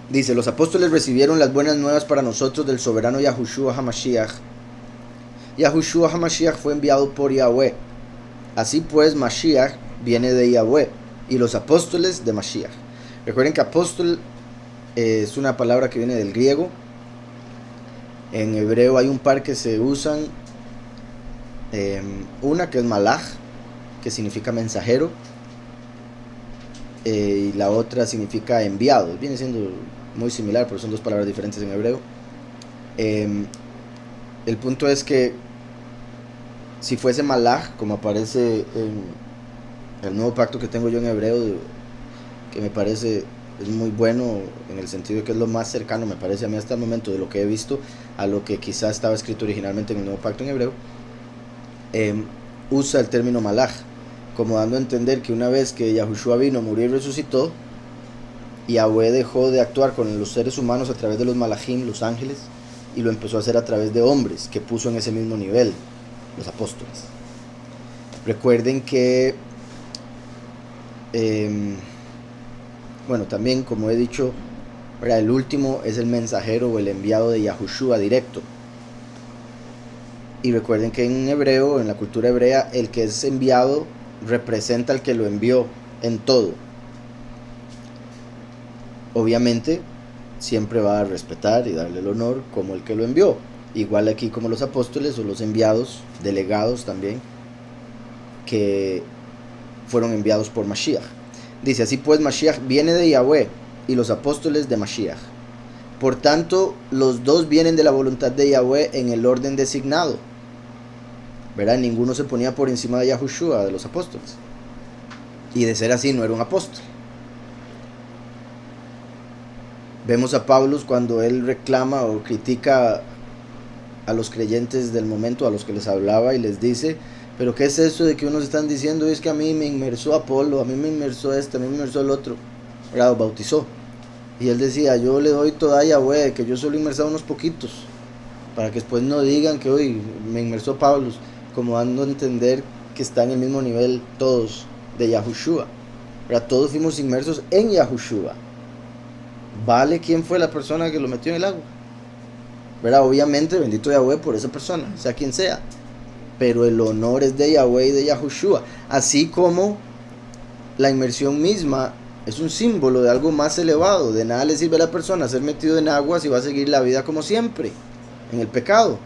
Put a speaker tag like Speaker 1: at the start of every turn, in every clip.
Speaker 1: Dice, los apóstoles recibieron las buenas nuevas para nosotros del soberano Yahushua HaMashiach. Yahushua HaMashiach fue enviado por Yahweh. Así pues, Mashiach viene de Yahweh y los apóstoles de Mashiach. Recuerden que apóstol es una palabra que viene del griego. En hebreo hay un par que se usan. Una que es malach, que significa mensajero. Y la otra significa enviado. Viene siendo muy similar, pero son dos palabras diferentes en hebreo. El punto es que si fuese malach, como aparece en el nuevo pacto que tengo yo en hebreo, que me parece es muy bueno en el sentido de que es lo más cercano, me parece a mí hasta el momento, de lo que he visto a lo que quizás estaba escrito originalmente en el nuevo pacto en hebreo, usa el término malach, como dando a entender que una vez que Yahushua vino, murió y resucitó, Yahweh dejó de actuar con los seres humanos a través de los malachim, los ángeles, y lo empezó a hacer a través de hombres que puso en ese mismo nivel, los apóstoles. Recuerden que bueno, también como he dicho, el último es el mensajero o el enviado de Yahushua directo. Y recuerden que en hebreo, en la cultura hebrea, el que es enviado representa al que lo envió en todo. Obviamente siempre va a respetar y darle el honor como el que lo envió, igual aquí como los apóstoles o los enviados, delegados también, que fueron enviados por Mashiach. Dice, así pues Mashiach viene de Yahweh y los apóstoles de Mashiach. Por tanto, los dos vienen de la voluntad de Yahweh en el orden designado. ¿Verdad? Ninguno se ponía por encima de Yahushua, de los apóstoles. Y de ser así, no era un apóstol. Vemos a Pablo cuando él reclama o critica a los creyentes del momento, a los que les hablaba, y les dice, pero ¿qué es eso de que unos están diciendo? Es que a mí me inmersó Apolo, a mí me inmersó este, a mí me inmersó el otro. ¿Verdad? Bautizó. Y él decía, yo le doy toda a Yahweh, que yo solo he inmersado unos poquitos, para que después no digan que hoy me inmersó Pablo, como dando a entender que está en el mismo nivel todos de Yahushua. ¿Verdad? Todos fuimos inmersos en Yahushua. Vale quién fue la persona que lo metió en el agua. ¿Verdad? Obviamente, bendito Yahweh por esa persona, sea quien sea. Pero el honor es de Yahweh y de Yahushua. Así como la inmersión misma es un símbolo de algo más elevado. De nada le sirve a la persona ser metido en agua si va a seguir la vida como siempre, en el pecado.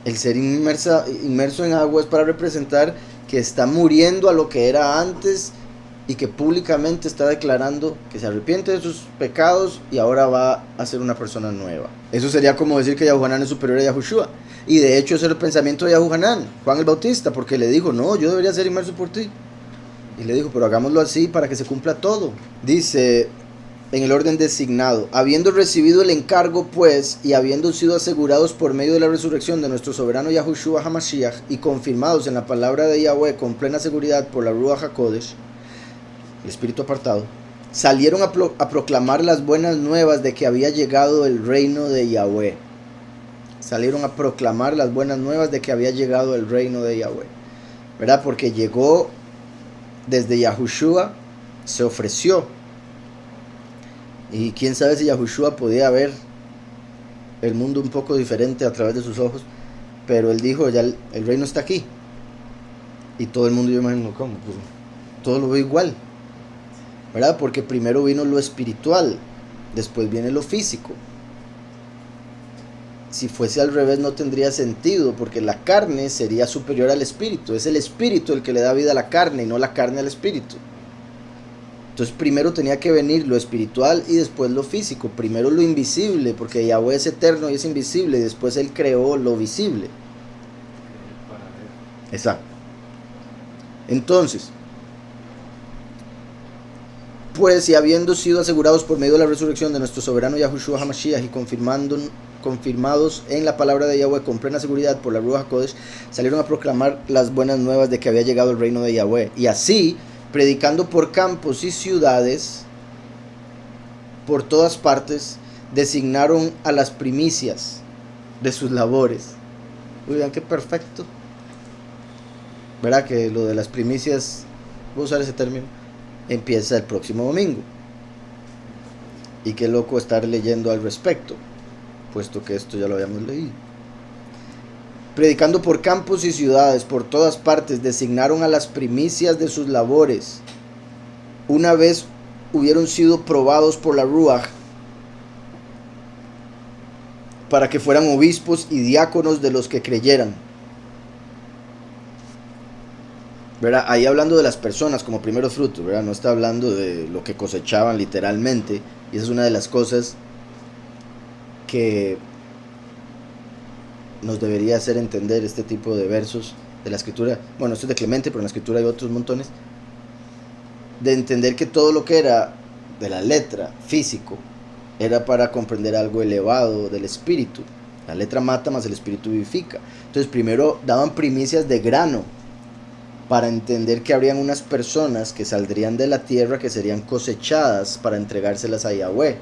Speaker 1: El ser inmerso en agua es para representar que está muriendo a lo que era antes y que públicamente está declarando que se arrepiente de sus pecados y ahora va a ser una persona nueva. Eso sería como decir que Yahuanán es superior a Yahushua. Y de hecho ese es el pensamiento de Yahuanán, Juan el Bautista, porque le dijo, no, yo debería ser inmerso por ti. Y le dijo, pero hagámoslo así para que se cumpla todo. Dice, en el orden designado, habiendo recibido el encargo pues, y habiendo sido asegurados por medio de la resurrección de nuestro soberano Yahushua HaMashiach, y confirmados en la palabra de Yahweh con plena seguridad por la Ruach HaKodesh, el Espíritu apartado, salieron a proclamar las buenas nuevas de que había llegado el reino de Yahweh. Salieron a proclamar las buenas nuevas de que había llegado el reino de Yahweh. ¿Verdad? Porque llegó desde Yahushua, se ofreció. Y quién sabe si Yahushua podía ver el mundo un poco diferente a través de sus ojos. Pero él dijo, ya el reino está aquí. Y todo el mundo, yo imagino, ¿cómo? Pues, todo lo ve igual. ¿Verdad? Porque primero vino lo espiritual, después viene lo físico. Si fuese al revés no tendría sentido, porque la carne sería superior al espíritu. Es el espíritu el que le da vida a la carne y no la carne al espíritu. Entonces primero tenía que venir lo espiritual y después lo físico. Primero lo invisible, porque Yahweh es eterno y es invisible, y después él creó lo visible. Exacto. Entonces, pues, y habiendo sido asegurados por medio de la resurrección de nuestro soberano Yahushua HaMashiach y confirmados en la palabra de Yahweh con plena seguridad por la Ruach HaKodesh, salieron a proclamar las buenas nuevas de que había llegado el reino de Yahweh. Y así, predicando por campos y ciudades, por todas partes, designaron a las primicias de sus labores. Uy, vean qué perfecto. ¿Verdad? Que lo de las primicias, voy a usar ese término, empieza el próximo domingo. Y qué loco estar leyendo al respecto, puesto que esto ya lo habíamos leído. Predicando por campos y ciudades, por todas partes, designaron a las primicias de sus labores. Una vez hubieron sido probados por la Ruach, para que fueran obispos y diáconos de los que creyeran. ¿Verdad? Ahí hablando de las personas como primeros frutos, ¿verdad? No está hablando de lo que cosechaban literalmente. Y esa es una de las cosas que nos debería hacer entender este tipo de versos de la escritura. Bueno, esto es de Clemente, pero en la escritura hay otros montones. De entender que todo lo que era de la letra, físico, era para comprender algo elevado del espíritu. La letra mata, más el espíritu vivifica. Entonces primero daban primicias de grano, para entender que habrían unas personas que saldrían de la tierra, que serían cosechadas para entregárselas a Yahweh.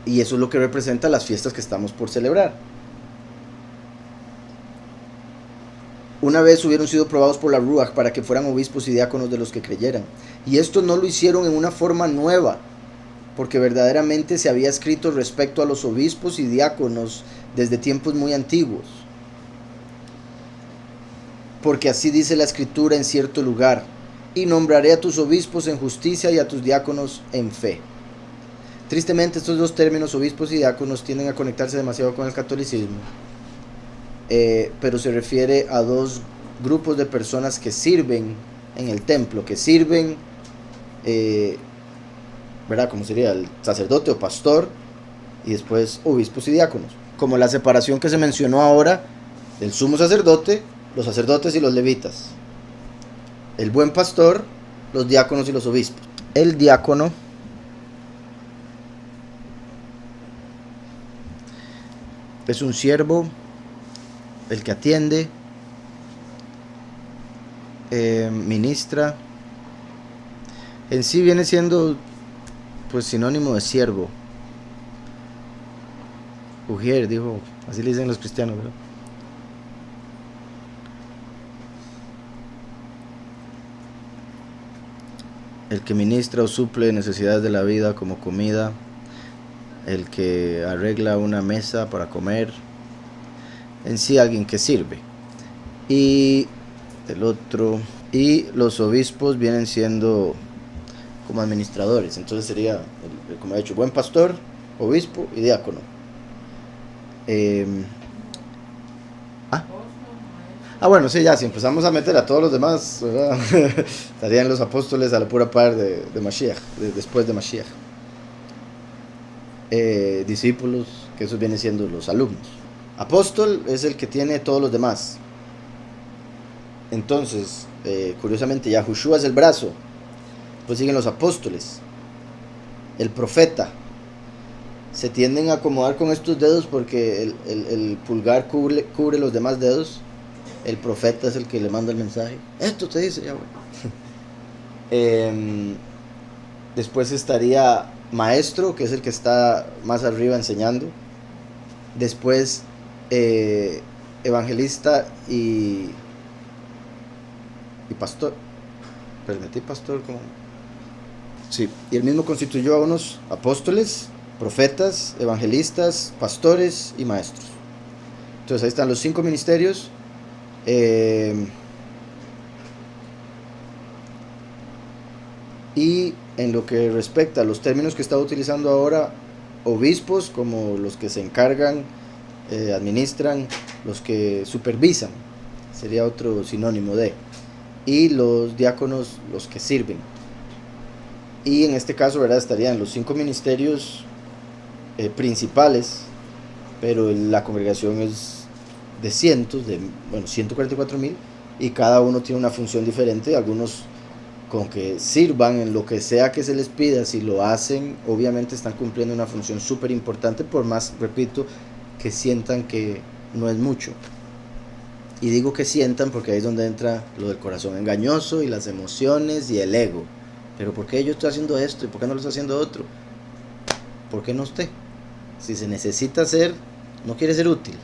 Speaker 1: Y eso es lo que representa las fiestas que estamos por celebrar. Una vez hubieron sido probados por la Ruach para que fueran obispos y diáconos de los que creyeran. Y esto no lo hicieron en una forma nueva, porque verdaderamente se había escrito respecto a los obispos y diáconos desde tiempos muy antiguos. Porque así dice la escritura en cierto lugar: y nombraré a tus obispos en justicia y a tus diáconos en fe. Tristemente estos dos términos, obispos y diáconos, tienden a conectarse demasiado con el catolicismo, pero se refiere a dos grupos de personas que sirven en el templo, que sirven, ¿verdad? Como sería el sacerdote o pastor, y después obispos y diáconos, como la separación que se mencionó ahora del sumo sacerdote, los sacerdotes y los levitas, el buen pastor, los diáconos y los obispos. El diácono es un siervo, el que atiende, ministra. En sí viene siendo pues sinónimo de siervo. Ujier, dijo, así le dicen los cristianos, ¿verdad? El que ministra o suple necesidades de la vida como comida, el que arregla una mesa para comer, en sí alguien que sirve. Y el otro, y los obispos vienen siendo como administradores, entonces sería, como he dicho, buen pastor, obispo y diácono. Bueno, sí, ya, si empezamos a meter a todos los demás, ¿verdad? Estarían los apóstoles a la pura par de Mashiach, después de Mashiach. Discípulos, que esos vienen siendo los alumnos. Apóstol es el que tiene todos los demás. Entonces, curiosamente, Yahushua es el brazo, pues siguen los apóstoles. El profeta. Se tienden a acomodar con estos dedos porque el pulgar cubre los demás dedos. El profeta es el que le manda el mensaje. Esto te dice Yahweh. Después estaría maestro, que es el que está más arriba enseñando. Después evangelista y pastor. Permití pastor como... Sí, y él mismo constituyó a unos apóstoles, profetas, evangelistas, pastores y maestros. Entonces ahí están los 5 ministerios. Y en lo que respecta a los términos que está utilizando ahora, obispos como los que se encargan, administran, los que supervisan, sería otro sinónimo de, y los diáconos, los que sirven. Y en este caso, ¿verdad?, estarían los 5 ministerios principales, pero la congregación es de cientos, 144,000, y cada uno tiene una función diferente. Algunos con que sirvan en lo que sea que se les pida, si lo hacen, obviamente están cumpliendo una función súper importante, por más, repito, que sientan que no es mucho. Y digo que sientan porque ahí es donde entra lo del corazón engañoso y las emociones y el ego. Pero ¿por qué yo estoy haciendo esto y por qué no lo está haciendo otro? ¿Por qué no usted? Si se necesita hacer, no quiere ser útil.